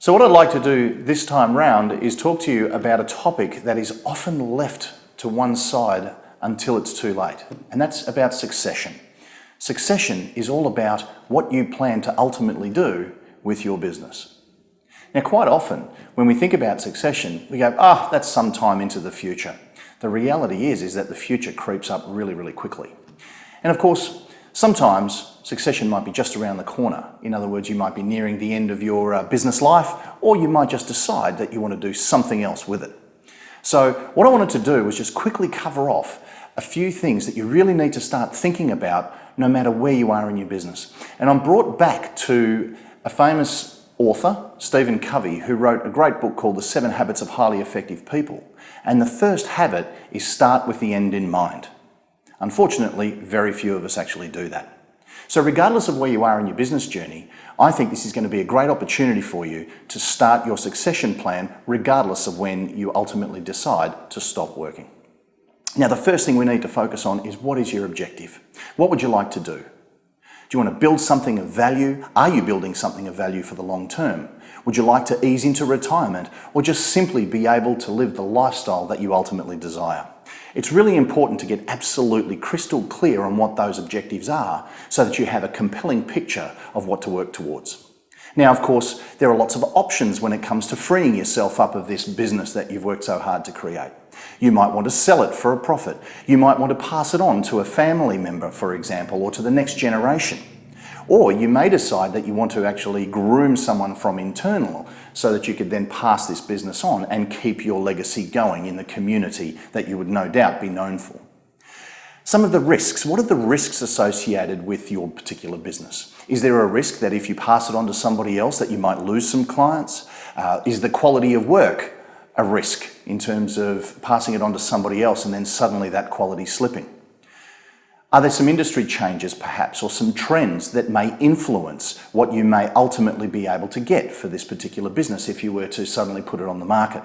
So what I'd like to do this time round is talk to you about a topic that is often left to one side until it's too late, and that's about succession. Succession is all about what you plan to ultimately do with your business. Now, quite often when we think about succession, we go, that's some time into the future. The reality is that the future creeps up really, really quickly. And of course, sometimes succession might be just around the corner. In other words, you might be nearing the end of your business life, or you might just decide that you want to do something else with it. So what I wanted to do was just quickly cover off a few things that you really need to start thinking about no matter where you are in your business. And I'm brought back to a famous author, Stephen Covey, who wrote a great book called The 7 Habits of Highly Effective People. And the first habit is start with the end in mind. Unfortunately, very few of us actually do that. So regardless of where you are in your business journey, I think this is going to be a great opportunity for you to start your succession plan regardless of when you ultimately decide to stop working. Now, the first thing we need to focus on is, what is your objective? What would you like to do? Do you want to build something of value? Are you building something of value for the long term? Would you like to ease into retirement, or just simply be able to live the lifestyle that you ultimately desire? It's really important to get absolutely crystal clear on what those objectives are so that you have a compelling picture of what to work towards. Now, of course, there are lots of options when it comes to freeing yourself up of this business that you've worked so hard to create. You might want to sell it for a profit. You might want to pass it on to a family member, for example, or to the next generation. Or you may decide that you want to actually groom someone from internal so that you could then pass this business on and keep your legacy going in the community that you would no doubt be known for. Some of the risks. What are the risks associated with your particular business? Is there a risk that if you pass it on to somebody else that you might lose some clients? Is the quality of work a risk in terms of passing it on to somebody else and then suddenly that quality slipping? Are there some industry changes perhaps, or some trends that may influence what you may ultimately be able to get for this particular business if you were to suddenly put it on the market?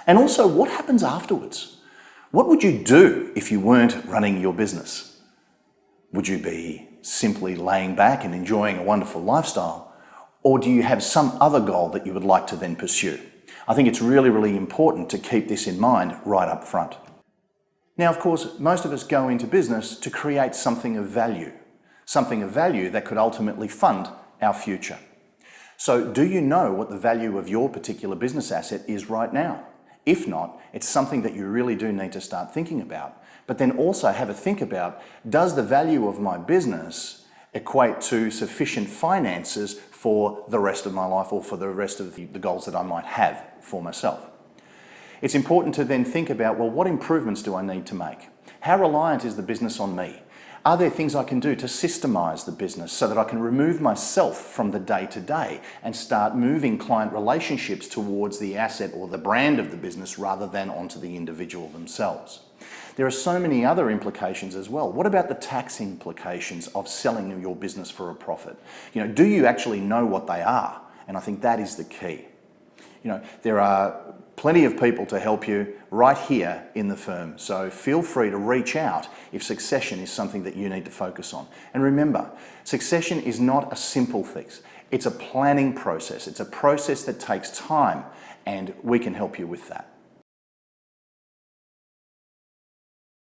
And also, what happens afterwards? What would you do if you weren't running your business? Would you be simply laying back and enjoying a wonderful lifestyle? Or do you have some other goal that you would like to then pursue? I think it's really, really important to keep this in mind right up front. Now, of course, most of us go into business to create something of value that could ultimately fund our future. So do you know what the value of your particular business asset is right now? If not, it's something that you really do need to start thinking about. But then also have a think about, does the value of my business equate to sufficient finances for the rest of my life, or for the rest of the goals that I might have for myself? It's important to then think about, well, what improvements do I need to make? How reliant is the business on me? Are there things I can do to systemize the business so that I can remove myself from the day-to-day and start moving client relationships towards the asset or the brand of the business rather than onto the individual themselves? There are so many other implications as well. What about the tax implications of selling your business for a profit? Do you actually know what they are? And I think that is the key. There are plenty of people to help you right here in the firm. So feel free to reach out if succession is something that you need to focus on. And remember, succession is not a simple fix. It's a planning process. It's a process that takes time, and we can help you with that.